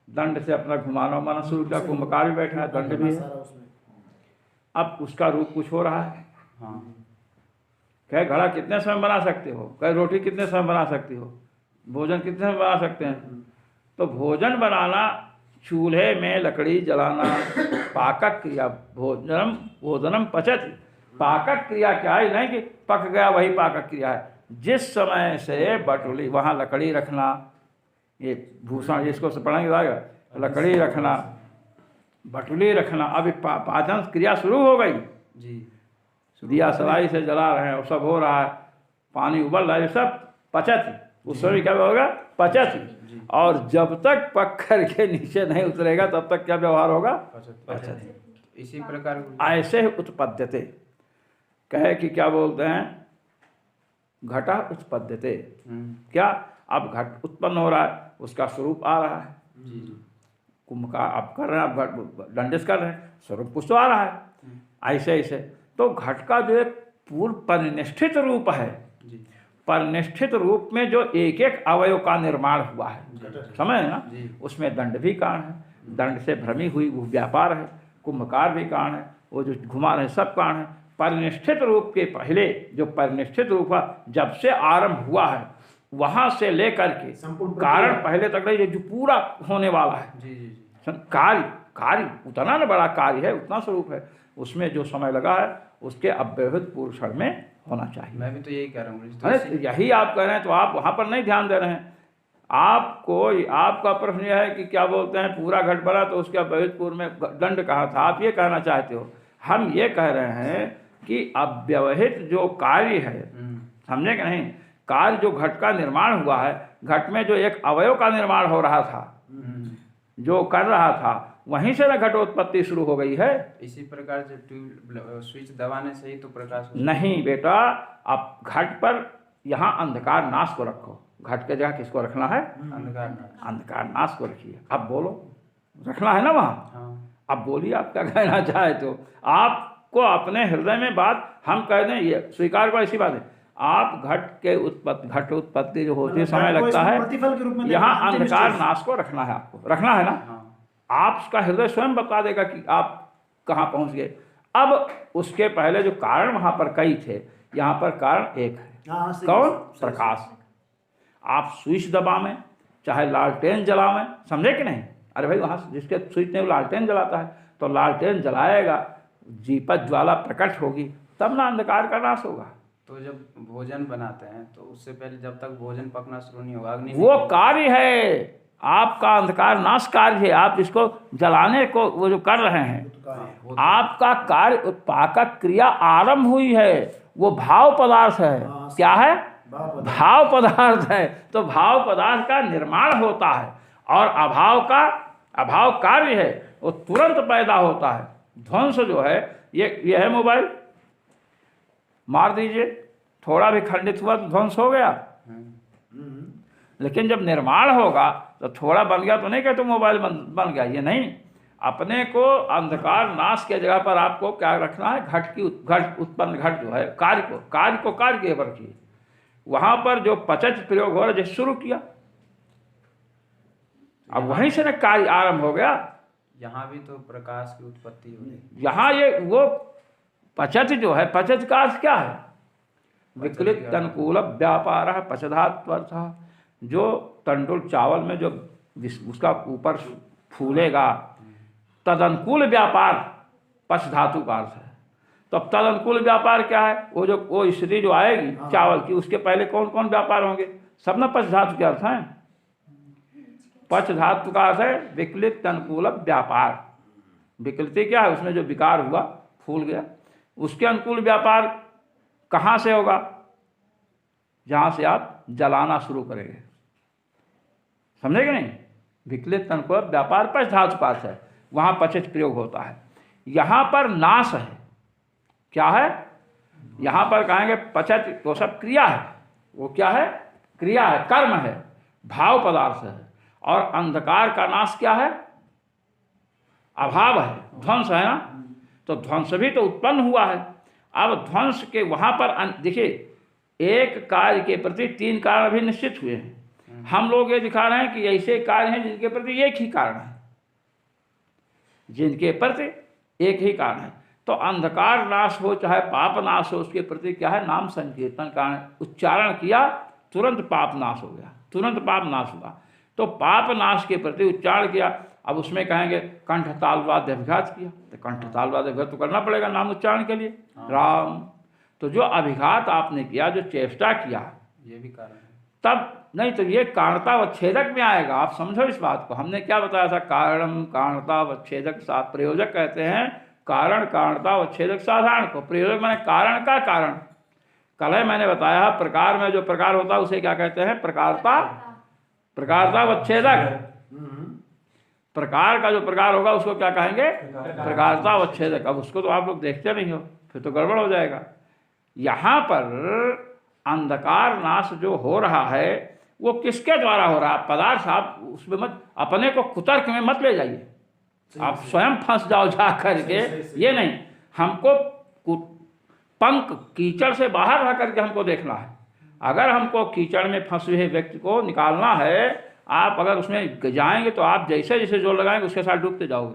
दंड से अपना घुमाना उमाना शुरू किया, कुंभकार भी बैठा है, दंड भी है। सारा उसमें। अब उसका रूप कुछ हो रहा है। हाँ। कहे घड़ा कितने समय बना सकते हो, कहे रोटी कितने समय बना सकते हो, भोजन कितने समय बना सकते हैं? तो भोजन बनाना, चूल्हे में लकड़ी जलाना, पाकक क्रिया, भोजनम पचति। पाकक क्रिया क्या है? नहीं कि पक गया वही पाकक क्रिया है। जिस समय से बटुली, वहाँ लकड़ी रखना, ये भूषण जिसको से पढ़ेंगे जाएगा, लकड़ी रखना, बटुली रखना, अभी पाचन क्रिया शुरू हो गई। जी। दिया सलाई से जला रहे हैं, वो सब हो रहा है, पानी उबल रहा है, ये सब पचत, उस समय क्या होगा? पचत। और जब तक पक कर के नीचे नहीं उतरेगा तब तक क्या व्यवहार होगा? पचत। इसी प्रकार ऐसे ही उत्पद्यते, कहे कि क्या बोलते हैं, घटा उत्पद्यते। क्या? अब घट उत्पन्न हो रहा है, उसका स्वरूप आ रहा है। जी जी। कुंभ का आप कर रहे हैं, आप घट दंडिस कर रहे हैं, स्वरूप कुछ तो आ रहा है। ऐसे ऐसे तो घट का जो एक पूर्व परिनिष्ठित रूप है, जी। परिनिष्ठित रूप में जो एक एक अवयव का निर्माण हुआ है, समझ है ना, जी। उसमें दंड भी कारण है, दंड से भ्रमी हुई वो व्यापार है, कुंभकार भी कारण है, वो जो घुमा रहे सब कारण है। परिनिष्ठित रूप के पहले जो परिनिष्ठित रूप है, जब से आरंभ हुआ है वहाँ से लेकर के संपूर्ण कारण पहले तक रही, जो पूरा होने वाला है, जी जी जी। कार्य उतना न बड़ा कार्य है, उतना स्वरूप है, उसमें जो समय लगा है उसके अव्यवहित पूर्व क्षण में होना चाहिए। मैं भी तो यही कह रहा हूँ। तो अरे यही आप कह रहे हैं, तो आप वहाँ पर नहीं ध्यान दे रहे हैं। आपको आपका प्रश्न यह है कि क्या बोलते हैं, पूरा घट बना तो उसके अव्यवहित पूर्व में दंड कहा था, आप ये कहना चाहते हो। हम ये कह रहे हैं कि अव्यवहित जो कार्य है, समझे कि नहीं, कार्य जो घट का निर्माण हुआ है, घट में जो एक अवयव का निर्माण हो रहा था, जो कर रहा था, वहीं से ना घटोत्पत्ति शुरू हो गई है। इसी प्रकार से ट्यूब स्विच दबाने से ही तो प्रकाश होता है। नहीं बेटा, आप घट पर यहाँ अंधकार नाश को रखो। घट के जगह किसको रखना है? अंधकार नाश को रखिए। अब बोलो, रखना है ना वहाँ। हाँ। अब बोलिए, आप क्या कहना चाहे। तो आपको अपने हृदय में बात हम कह दें, ये स्वीकार को, ऐसी बात है। आप घट उत्पत्ति जो होती है, समय लगता है, प्रतिफल के रूप में यहाँ अंधकार नाश को रखना है, आपको रखना है ना। हाँ। आप उसका हृदय स्वयं बता देगा कि आप कहाँ पहुँच गए। अब उसके पहले जो कारण वहाँ पर कई थे, यहाँ पर कारण एक है। कौन? प्रकाश। आप स्विच दबावें, चाहे लालटेन जलावें, समझे कि नहीं। अरे भाई, वहाँ जिसके स्विच नहीं, वो लालटेन जलाता है, तो लालटेन जलाएगा, दीपक ज्वाला प्रकट होगी, तब ना अंधकार का नाश होगा। तो जब भोजन बनाते हैं तो उससे पहले जब तक भोजन पकना शुरू नहीं होगा, अग्नि वो कार्य है आपका, अंधकार नाश कार्य है। आप इसको जलाने को वो जो कर रहे हैं, तो कार्य है। आपका कार्य उत्पादक क्रिया आरंभ हुई है, वो भाव पदार्थ है। हाँ, क्या है? भाव पदार्थ। भाव पदार्थ है। तो भाव पदार्थ का निर्माण होता है और अभाव कार्य है, वो तुरंत पैदा होता है। ध्वंस जो है ये है मोबाइल, मार दीजिए, थोड़ा भी खंडित हुआ तो ध्वंस हो गया। लेकिन जब निर्माण होगा तो थोड़ा बन गया तो नहीं कहते मोबाइल बन गया, ये नहीं। अपने को अंधकार नाश के जगह पर आपको क्या रखना है? घट उत्पन्न घट जो है कार्य को कार्य के रखिए। वहां पर जो पचच प्रयोग हो रहा है, जैसे शुरू किया, अब वहीं से न कार्य आरंभ हो गया। यहाँ भी तो प्रकाश की उत्पत्ति हो रही। यहाँ ये वो पचच जो है, पचच का अर्थ क्या है? विकलित अनुकूल व्यापार है पचधात्वर्थ। जो तंडुल चावल में जो उसका ऊपर फूलेगा, तदनुकूल व्यापार पच धातु का अर्थ है। तो अब तदनुकूल व्यापार क्या है? वो स्त्री जो आएगी चावल की, उसके पहले कौन कौन व्यापार होंगे? सब ना पच धातु के अर्थ हैं। पच धातु का अर्थ है विकलित अनुकूल व्यापार। विकलित क्या है? उसमें जो विकार हुआ, फूल गया, उसके अनुकूल व्यापार कहाँ से होगा? जहाँ से आप जलाना शुरू करेंगे। समझे कि नहीं? विकलित अनुकूल व्यापार पच धातु का अर्थ है, वहाँ पचच प्रयोग होता है। यहाँ पर नाश है। क्या है? यहाँ पर कहेंगे पचच, वो सब क्रिया है। वो क्या है? क्रिया है, कर्म है, भाव पदार्थ है। और अंधकार का नाश क्या है? अभाव है, ध्वंस है ना। तो ध्वंस भी तो उत्पन्न हुआ है। अब ध्वंस के वहाँ पर देखिए, एक कार्य के प्रति तीन कारण भी निश्चित हुए हैं। हम लोग ये दिखा रहे हैं कि ऐसे कार्य हैं जिनके प्रति एक ही कारण है, जिनके प्रति एक ही कारण है। तो अंधकार नाश हो चाहे पाप नाश हो, उसके प्रति क्या है? नाम संकीर्तन कारण। उच्चारण किया, तुरंत पाप नाश हो गया, तुरंत पाप नाश हुआ। तो पाप नाश के प्रति उच्चारण किया। अब उसमें कहेंगे कंठ तालवाद्य अभिघात किया, तो कंठ तालवाद्य अभिघात तो करना पड़ेगा नाम उच्चारण के लिए। राम, तो जो अभिघात आपने किया, जो चेष्टा किया, ये भी कारण है। तब नहीं तो ये कारणतावच्छेदक में आएगा। आप समझो इस बात को। हमने क्या बताया था? कारणम कारणतावच्छेदक साथ प्रयोजक कहते हैं कारण कारणतावच्छेदक साधारण को। प्रयोजक माने कारण का कारण। कल है मैंने बताया, प्रकार में जो प्रकार होता है उसे क्या कहते हैं? प्रकारतावच्छेदक। प्रकार का जो प्रकार होगा उसको क्या कहेंगे? प्रकारतावच्छेदक। अब उसको तो आप लोग देखते नहीं हो, फिर तो गड़बड़ हो जाएगा। यहाँ पर अंधकार नाश जो हो रहा है वो किसके द्वारा हो रहा है? पदार्थ। आप उसमें मत, अपने को कुतर्क में मत ले जाइए, आप स्वयं फंस जाओ जा करके। ये नहीं, हमको पंख कीचड़ से बाहर रह करके हमको देखना है। अगर हमको कीचड़ में फंसे हुए व्यक्ति को निकालना है, आप अगर उसमें जाएंगे तो आप जैसे जैसे जोर लगाएंगे उसके साथ डूबते जाओगे।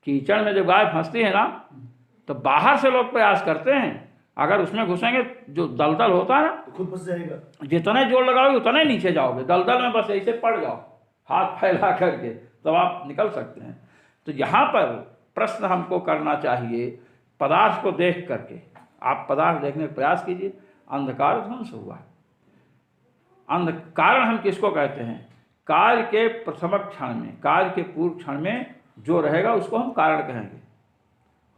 कीचड़ में जब गाय फंसती है ना, तो बाहर से लोग प्रयास करते हैं, अगर उसमें घुसेंगे जो दलदल होता है ना, तो खुद फंस जाएगा। जितने जोर लगाओगे उतने नीचे जाओगे। दलदल में बस ऐसे पड़ जाओ हाथ फैला करके, तब आप निकल सकते हैं। तो यहाँ पर प्रश्न हमको करना चाहिए पदार्थ को देख करके। आप पदार्थ देखने का प्रयास कीजिए। अंधकार ध्वंस हुआ। कारण हम किसको कहते हैं? कार्य के प्रथम क्षण में, कार्य के पूर्व क्षण में जो रहेगा उसको हम कारण कहेंगे।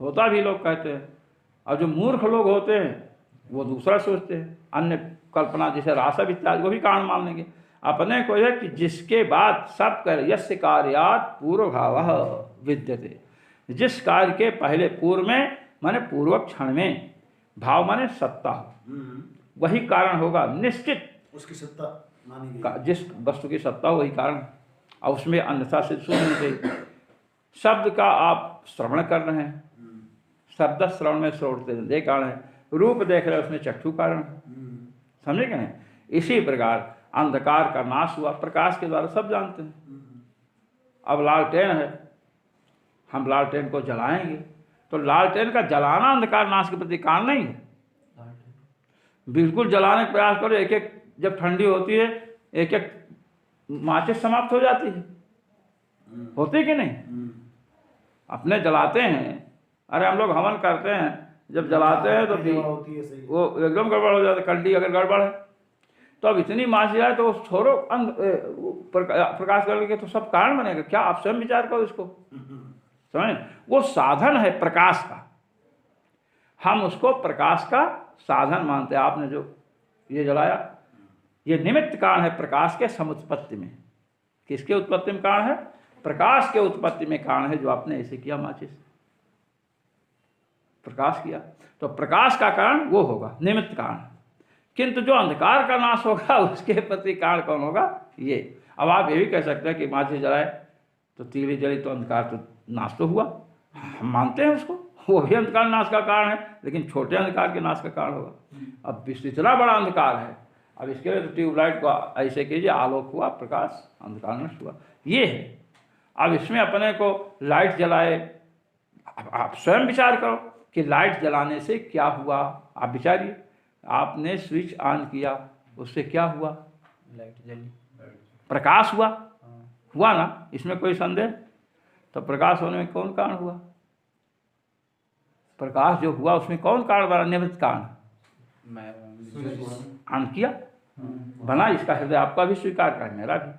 होता भी लोग कहते हैं, और जो मूर्ख लोग होते हैं वो दूसरा सोचते हैं, अन्य कल्पना जैसे रासव इत्यादि को भी कारण मान लेंगे। अपने को यह कि जिसके बाद सब कर यस्य कार्यात पूर्व भाव विद्यते, जिस कार्य के पहले पूर्व में माने पूर्व क्षण में, भाव माने सत्ता हो, वही कारण होगा निश्चित। उसकी सत्ता मानी गई। जिस वस्तु की सत्ता हो वही कारण। और उसमें अन्यथा से सुन गई। शब्द का आप श्रवण कर रहे हैं, शब्द श्रवण में श्रोते दे कारण है। रूप देख रहे हैं, उसमें चक्षु कारण है। समझे क्या नहीं? इसी प्रकार अंधकार का नाश हुआ प्रकाश के द्वारा, सब जानते हैं। अब लालटेन है, हम लालटेन को जलाएंगे तो लालटेन का जलाना अंधकार नाश के प्रति कारण नहीं है। बिल्कुल जलाने का प्रयास करो, एक एक जब ठंडी होती है एक एक माचिस समाप्त हो जाती है, होती कि नहीं? अपने जलाते हैं। अरे हम लोग हवन करते हैं, जब जलाते हैं तो सेवा होती है, सही। वो एकदम गड़बड़ हो जाता है। कंडी अगर गड़बड़ है तो अब इतनी मास जाए तो छोड़ो प्रकाश करने के तो सब कारण बनेगा क्या? आप स्वयं विचार करो इसको, समझ? वो साधन है प्रकाश का, हम उसको प्रकाश का साधन मानते हैं। आपने जो ये जलाया ये निमित्त कारण है प्रकाश के समुत्पत्ति में। किसके उत्पत्ति में कारण है? प्रकाश के उत्पत्ति में कारण है। जो आपने ऐसे किया माचिस प्रकाश किया तो प्रकाश का कारण वो होगा, निमित्त कारण। किंतु जो अंधकार का नाश होगा उसके प्रति कारण कौन होगा? ये। अब आप ये भी कह सकते हैं कि माचिस जलाए तो तीली जली तो अंधकार तो नाश तो हुआ, हम मानते हैं उसको, वो भी अंधकार नाश का कारण है, लेकिन छोटे अंधकार के नाश का कारण होगा। अब इतना बड़ा अंधकार है, अब इसके लिए तो ट्यूबलाइट को ऐसे कीजिए, आलोक हुआ, प्रकाश, अंधकार नष्ट हुआ, ये है। अब इसमें अपने को लाइट जलाए, आप स्वयं विचार करो कि लाइट जलाने से क्या हुआ। आप विचारिए, आपने स्विच ऑन किया उससे क्या हुआ? लाइट जली, प्रकाश हुआ, हुआ ना, इसमें कोई संदेह? तो प्रकाश होने में कौन कारण हुआ? प्रकाश जो हुआ उसमें कौन कारण बना? निमित्त कारण। ऑन किया बना, इसका हृदय आपका भी स्वीकार कर, मेरा भी।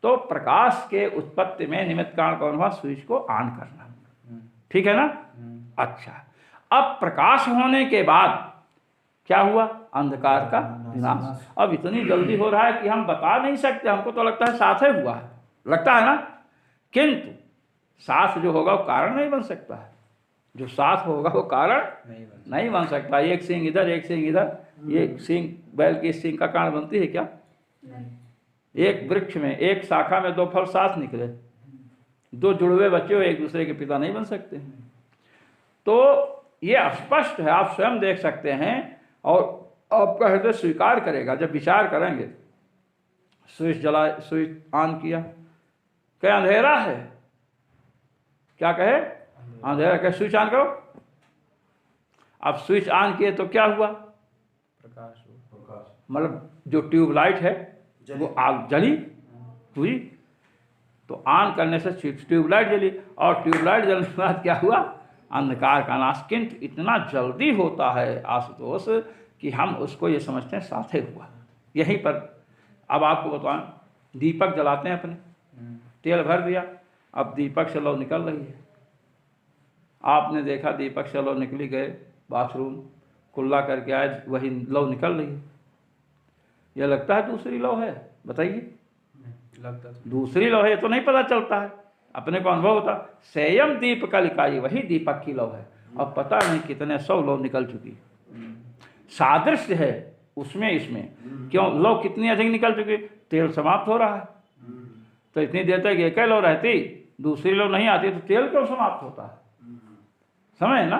तो प्रकाश के उत्पत्ति में निमित्त कारण कौन हुआ? स्विच को ऑन करना, ठीक है ना? अच्छा, अब प्रकाश होने के बाद क्या हुआ? अंधकार का विनाश। अब इतनी जल्दी हो रहा है कि हम बता नहीं सकते, हमको तो लगता है साथ ही हुआ है, लगता है ना, किंतु साथ जो होगा वो कारण नहीं बन सकता है। जो साथ होगा वो कारण नहीं बन सकता। एक सींग इधर एक सींग इधर, ये सींग बैल की सींग का कारण बनती है क्या? एक वृक्ष में एक शाखा में दो फल साथ निकले, दो जुड़वे बच्चे हो, एक दूसरे के पिता नहीं बन सकते। तो ये स्पष्ट है, आप स्वयं देख सकते हैं और आपका हृदय स्वीकार करेगा जब विचार करेंगे। स्विच जला, स्विच ऑन किया, क्या अंधेरा है? क्या कहे? अंधेरा। क्या? स्विच ऑन करो। अब स्विच ऑन किए तो क्या हुआ? प्रकाश मतलब जो ट्यूबलाइट है वो आग जली हुई, तो ऑन करने से ट्यूबलाइट जली, और ट्यूबलाइट जलने के बाद क्या हुआ? अंधकार का नाश। किंतु इतना जल्दी होता है आशुतोष कि हम उसको ये समझते हैं साथे हुआ। यहीं पर अब आपको बताएं, दीपक जलाते हैं अपने, तेल भर दिया, अब दीपक से लौ निकल रही है। आपने देखा दीपक से लौ निकली, गए बाथरूम, कुल्ला करके आए, वही लौ निकल रही है। यह लगता है दूसरी लौ है? बताइए, लगता दूसरी लौ है ये तो नहीं पता चलता है, अपने को अनुभव होता। संयम दीप कलिकाई, वही दीपक की लौ है। अब पता नहीं कितने 100 लौ निकल चुकी। सादृश्य है उसमें इसमें, क्यों? लौ कितनी अधिक निकल चुकी, तेल समाप्त हो रहा है। तो इतनी देर तक एक ही लौ रहती, दूसरी लौ नहीं आती तो तेल क्यों समाप्त होता है? समझ ना,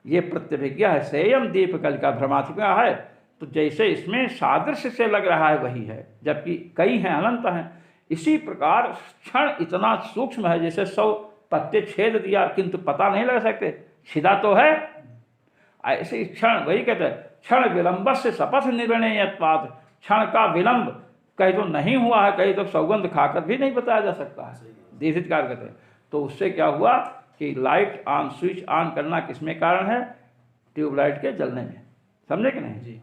ये प्रत्यभिज्ञा है। संयम दीप कलिका भ्रमात्मिका है, तो जैसे इसमें सादृश्य से लग रहा है वही है, जबकि कई हैं, अनंत हैं। इसी प्रकार क्षण इतना सूक्ष्म है, जैसे 100 पत्ते छेद दिया किंतु पता नहीं लगा सकते, छिदा तो है। ऐसे क्षण, वही कहते हैं क्षण विलंब से शपथ निर्णय, क्षण का विलंब कहीं तो नहीं हुआ है, कहीं तो सौगंध खाकर भी नहीं बताया जा सकता है, दीर्घितकार कहते हैं। तो उससे क्या हुआ कि लाइट ऑन, स्विच ऑन करना किसमें कारण है? ट्यूबलाइट के जलने में, समझे कि नहीं जी?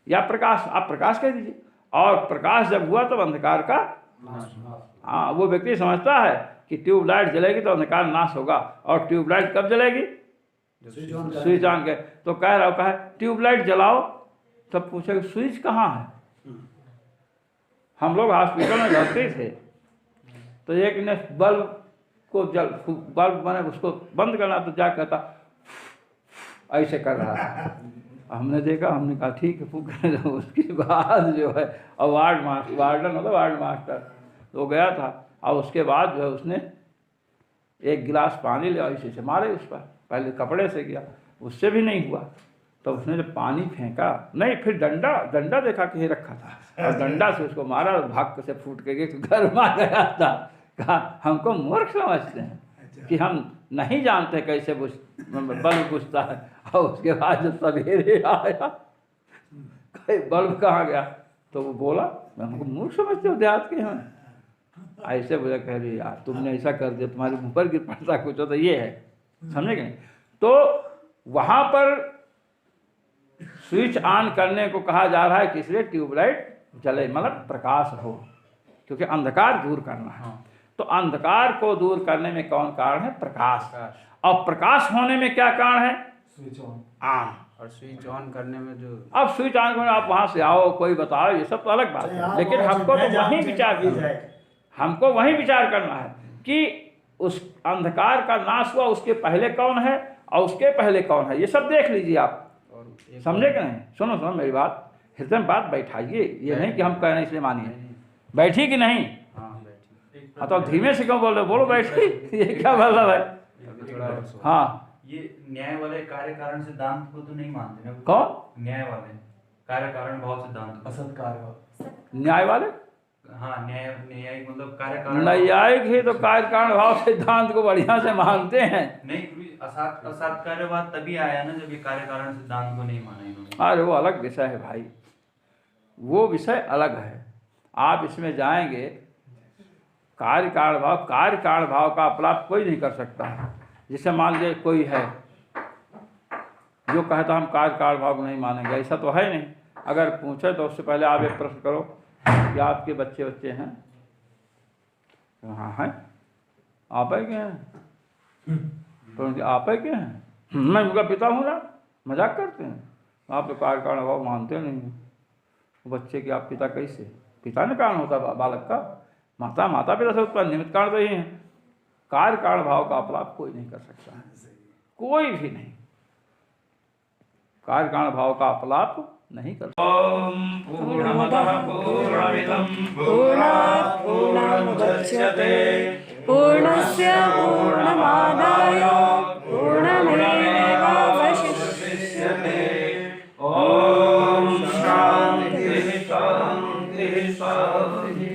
या प्रकाश, आप प्रकाश कह दीजिए। और प्रकाश जब हुआ तब अंधकार का, हाँ, वो व्यक्ति समझता है कि ट्यूबलाइट जलेगी तो अंधकार नाश होगा। और ट्यूबलाइट कब जलेगी? स्विच ऑन के। तो कह रहा कहा ट्यूबलाइट जलाओ, तब पूछे स्विच कहाँ है? हम लोग हॉस्पिटल में जाते थे तो एक ने बल्ब को बल्ब मैंने उसको बंद करना, तो जा कहता ऐसे कर रहा था। हमने देखा, हमने कहा ठीक है फूक। उसके बाद जो है, और वार्डन होता, वार्ड मास्टर तो गया था, और उसके बाद जो है उसने एक गिलास पानी लिया, इसी से मारे उस पर, पहले कपड़े से किया, उससे भी नहीं हुआ। तो उसने जब पानी फेंका, नहीं फिर डंडा देखा कि रखा था, और डंडा से उसको मारा, और भाग से फूट के तो घर में आ गया था। कहा हमको मूर्ख समझते हैं कि हम नहीं जानते कैसे बल्ब बुझता है। और उसके बाद जब सवेरे आया, बल्ब कहाँ गया, तो वो बोला हमको मूर्ख समझते हो देहात के हैं। ऐसे बोला, कह रही यार तुमने ऐसा कर दिया, तुम्हारे मुँह पर गिर पड़ता कुछ हो, तो ये है, समझे कि नहीं? तो वहां पर स्विच ऑन करने को कहा जा रहा है कि इसलिए ट्यूबलाइट जले, मतलब प्रकाश हो, क्योंकि अंधकार दूर करना है। तो अंधकार को दूर करने में कौन कारण है? प्रकाश। और प्रकाश होने में क्या कारण है? Switch on. और स्विच ऑन करने में जो अब स्विच ऑन करने आप वहां से आओ, कोई बताओ, ये सब तो अलग बात है, लेकिन हमको तो वहीं विचार करना है, हमको वहीं विचार करना है कि उस अंधकार का नाश हुआ, उसके पहले कौन है और उसके पहले कौन है, ये सब देख लीजिए आप। और एक समझे कि नहीं? सुनो सुनो मेरी बात, हृदय में बात बैठाइए, ये नहीं कि हम कह रहे हैं इसलिए मानिए। बैठी कि नहीं? हाँ बैठी। हाँ तो धीमे से क्यों बोल रहे हो? बोलो बैठी। ये क्या मतलब है? अभी थोड़ा और सोचो। हाँ ये न्याय वाले कार्य कारण सिद्धांत को तो नहीं मानते ना? कौन? न्याय वाले कार्य कारण भाव सिद्धांत, असत कार्य। न्याय वाले? हाँ, न्याय न्यायिक मतलब कार्य कारण। न्यायिक ही तो कार्य कारण भाव सिद्धांत को बढ़िया से मानते हैं। नहीं, असत कार्यवाद तभी आया ना जब ये कार्य कारण सिद्धांत को नहीं माना इन्होंने। अरे वो अलग विषय है भाई, वो विषय अलग है। आप इसमें जाएंगे, कार्य कारण भाव का अपलाप कोई नहीं कर सकता है। जैसे मान लीजिए कोई है जो कहता हम कार्य कारण भाव को नहीं मानेंगे, ऐसा तो है नहीं। अगर पूछे तो उससे पहले आप एक प्रश्न करो कि आपके बच्चे हैं? हाँ हैं। आप है क्या हैं? तो आप है क्या हैं? मैं उनका पिता हूँ ना। मजाक करते हैं। आप तो कार्य कारण भाव मानते नहीं हैं। बच्चे की आप पिता कैसे? पिता ने कारण होता बालक का, माता पिता से उत्पन्न निमित्त कारण तो ही है। कार्य कारण भाव का अपलाप कोई नहीं कर सकता है, कोई भी नहीं। कार्य कारण भाव का अपलाप नहीं कर सकता। ओम पूर्णमदः पूर्णमिदं पूर्णात् पूर्णमुदच्यते पूर्णस्य पूर्णमादाय पूर्णमेवावशिष्यते। ओम शांति शांति शांति।